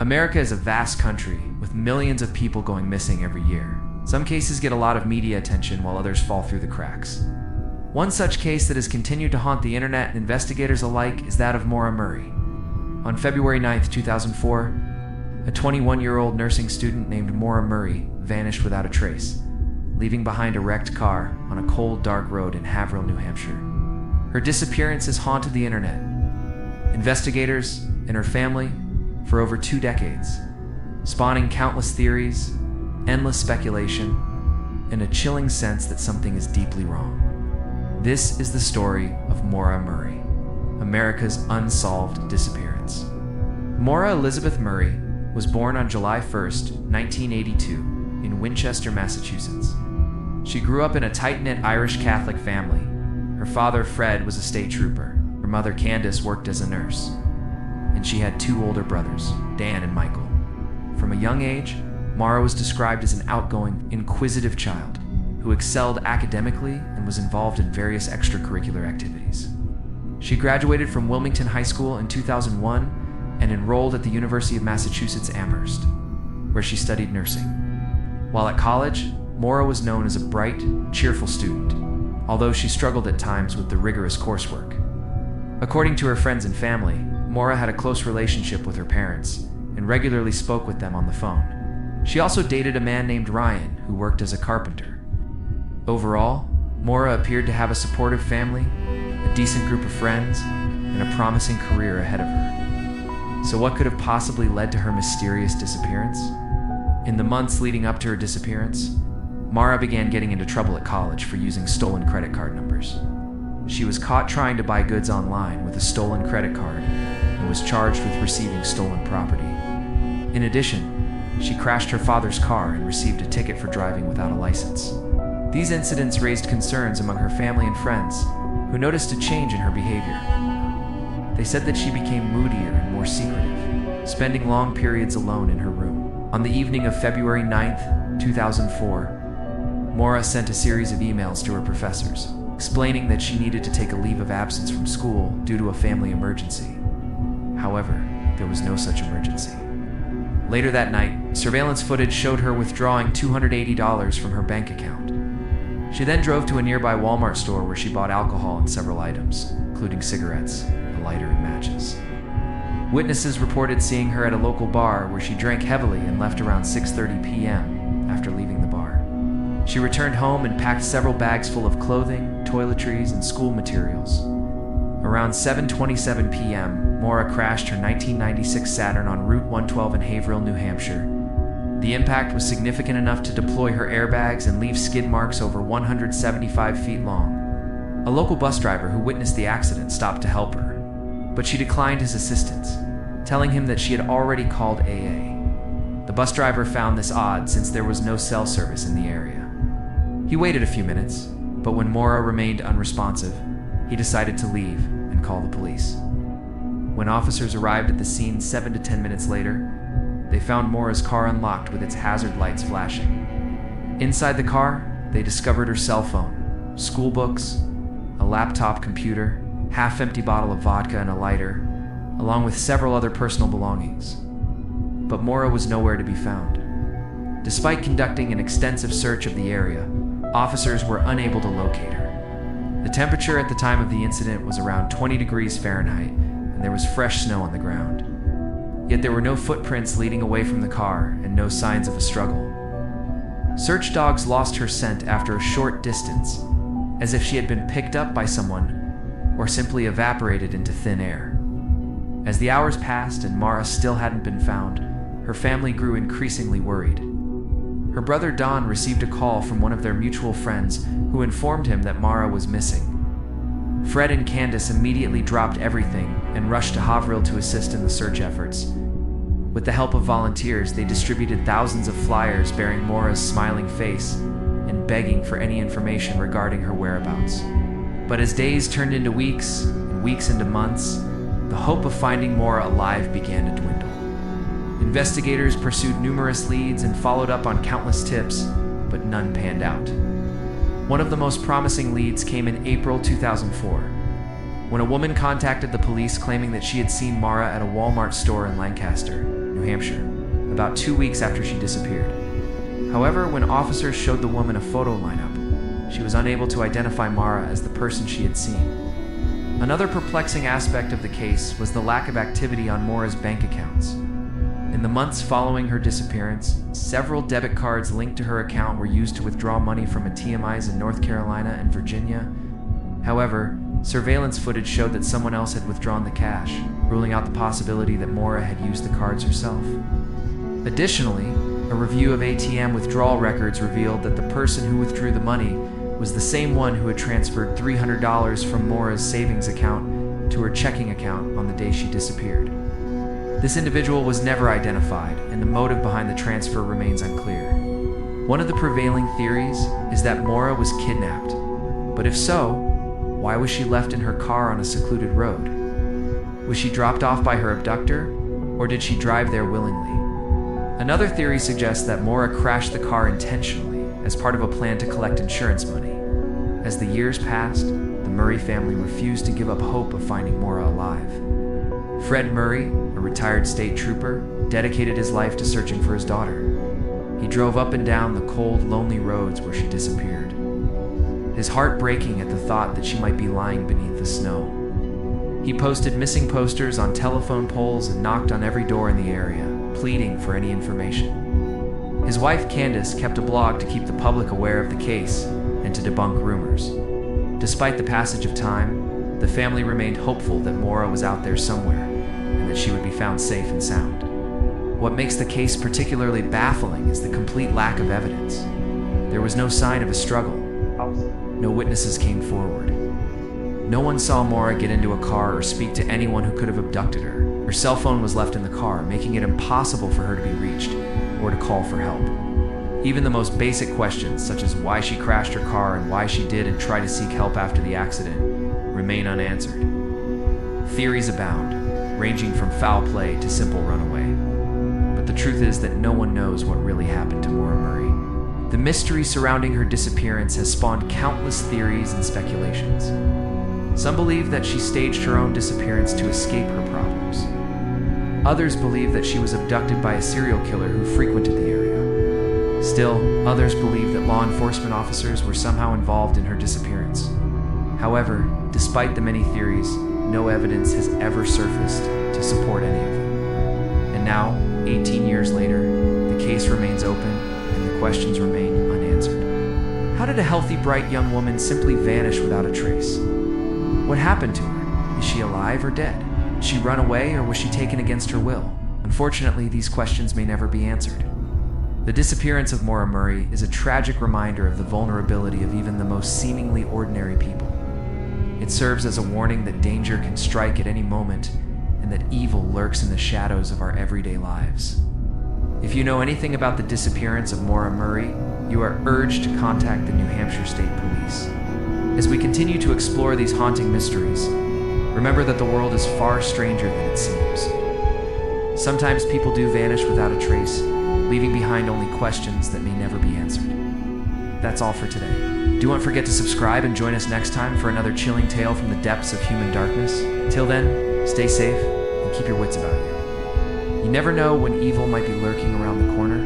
America is a vast country with millions of people going missing every year. Some cases get a lot of media attention while others fall through the cracks. One such case that has continued to haunt the internet and investigators alike is that of Maura Murray. On February 9, 2004, a 21-year-old nursing student named Maura Murray vanished without a trace, leaving behind a wrecked car on a cold, dark road in Hampshire, New Hampshire. Her disappearance has haunted the internet, investigators, and her family for over 2 decades, spawning countless theories, endless speculation, and a chilling sense that something is deeply wrong. This is the story of Maura Murray, America's unsolved disappearance. Maura Elizabeth Murray was born on July 1, 1982, in Winchester, Massachusetts. She grew up in a tight-knit Irish Catholic family. Her father, Fred, was a state trooper. Her mother, Candace, worked as a nurse. And she had 2 older brothers, Dan and Michael. From a young age, Maura was described as an outgoing, inquisitive child who excelled academically and was involved in various extracurricular activities. She graduated from Wilmington High School in 2001 and enrolled at the University of Massachusetts Amherst, where she studied nursing. While at college, Maura was known as a bright, cheerful student, although she struggled at times with the rigorous coursework. According to her friends and family, Maura had a close relationship with her parents and regularly spoke with them on the phone. She also dated a man named Ryan, who worked as a carpenter. Overall, Maura appeared to have a supportive family, a decent group of friends, and a promising career ahead of her. So what could have possibly led to her mysterious disappearance? In the months leading up to her disappearance, Maura began getting into trouble at college for using stolen credit card numbers. She was caught trying to buy goods online with a stolen credit card and was charged with receiving stolen property. In addition, she crashed her father's car and received a ticket for driving without a license. These incidents raised concerns among her family and friends, who noticed a change in her behavior. They said that she became moodier and more secretive, spending long periods alone in her room. On the evening of February 9, 2004, Maura sent a series of emails to her professors, explaining that she needed to take a leave of absence from school due to a family emergency. However, there was no such emergency. Later that night, surveillance footage showed her withdrawing $280 from her bank account. She then drove to a nearby Walmart store where she bought alcohol and several items, including cigarettes, a lighter, and matches. Witnesses reported seeing her at a local bar where she drank heavily and left around 6:30 p.m. after leaving the bar. She returned home and packed several bags full of clothing, toiletries, and school materials. Around 7:27 p.m., Maura crashed her 1996 Saturn on Route 112 in Haverhill, New Hampshire. The impact was significant enough to deploy her airbags and leave skid marks over 175 feet long. A local bus driver who witnessed the accident stopped to help her, but she declined his assistance, telling him that she had already called AA. The bus driver found this odd since there was no cell service in the area. He waited a few minutes, but when Maura remained unresponsive, he decided to leave and call the police. When officers arrived at the scene 7 to 10 minutes later, they found Maura's car unlocked with its hazard lights flashing. Inside the car, they discovered her cell phone, school books, a laptop computer, half-empty bottle of vodka and a lighter, along with several other personal belongings. But Maura was nowhere to be found. Despite conducting an extensive search of the area, officers were unable to locate her. The temperature at the time of the incident was around 20 degrees Fahrenheit, and there was fresh snow on the ground. Yet there were no footprints leading away from the car and no signs of a struggle. Search dogs lost her scent after a short distance, as if she had been picked up by someone or simply evaporated into thin air. As the hours passed and Maura still hadn't been found, her family grew increasingly worried. Her brother Don received a call from one of their mutual friends who informed him that Maura was missing. Fred and Candace immediately dropped everything and rushed to Haverhill to assist in the search efforts. With the help of volunteers, they distributed thousands of flyers bearing Maura's smiling face and begging for any information regarding her whereabouts. But as days turned into weeks and weeks into months, the hope of finding Maura alive began to dwindle. Investigators pursued numerous leads and followed up on countless tips, but none panned out. One of the most promising leads came in April 2004, when a woman contacted the police claiming that she had seen Maura at a Walmart store in Lancaster, New New Hampshire, about 2 weeks after she disappeared. However, when officers showed the woman a photo lineup, she was unable to identify Maura as the person she had seen. Another perplexing aspect of the case was the lack of activity on Maura's bank accounts. In the months following her disappearance, several debit cards linked to her account were used to withdraw money from ATMs in North Carolina and Virginia. However, surveillance footage showed that someone else had withdrawn the cash, ruling out the possibility that Maura had used the cards herself. Additionally, a review of ATM withdrawal records revealed that the person who withdrew the money was the same one who had transferred $300 from Maura's savings account to her checking account on the day she disappeared. This individual was never identified, and the motive behind the transfer remains unclear. One of the prevailing theories is that Maura was kidnapped, but if so, why was she left in her car on a secluded road? Was she dropped off by her abductor, or did she drive there willingly? Another theory suggests that Maura crashed the car intentionally as part of a plan to collect insurance money. As the years passed, the Murray family refused to give up hope of finding Maura alive. Fred Murray, a retired state trooper, dedicated his life to searching for his daughter. He drove up and down the cold, lonely roads where she disappeared, his heart breaking at the thought that she might be lying beneath the snow. He posted missing posters on telephone poles and knocked on every door in the area, pleading for any information. His wife Candace kept a blog to keep the public aware of the case and to debunk rumors. Despite the passage of time, the family remained hopeful that Maura was out there somewhere and that she would be found safe and sound. What makes the case particularly baffling is the complete lack of evidence. There was no sign of a struggle. No witnesses came forward. No one saw Maura get into a car or speak to anyone who could have abducted her. Her cell phone was left in the car, making it impossible for her to be reached or to call for help. Even the most basic questions, such as why she crashed her car and why she did and tried to seek help after the accident, remain unanswered. Theories abound, ranging from foul play to simple runaway. But the truth is that no one knows what really happened to Maura Murray. The mystery surrounding her disappearance has spawned countless theories and speculations. Some believe that she staged her own disappearance to escape her problems. Others believe that she was abducted by a serial killer who frequented the area. Still, others believe that law enforcement officers were somehow involved in her disappearance. However, despite the many theories, no evidence has ever surfaced to support any of them. And now, 18 years later, the case remains open and the questions remain unanswered. How did a healthy, bright young woman simply vanish without a trace? What happened to her? Is she alive or dead? Did she run away or was she taken against her will? Unfortunately, these questions may never be answered. The disappearance of Maura Murray is a tragic reminder of the vulnerability of even the most seemingly ordinary people. It serves as a warning that danger can strike at any moment and that evil lurks in the shadows of our everyday lives. If you know anything about the disappearance of Maura Murray, you are urged to contact the New Hampshire State Police. As we continue to explore these haunting mysteries, remember that the world is far stranger than it seems. Sometimes people do vanish without a trace, leaving behind only questions that may never be answered. That's all for today. Do not forget to subscribe and join us next time for another chilling tale from the depths of human darkness. Till then, stay safe and keep your wits about you. You never know when evil might be lurking around the corner.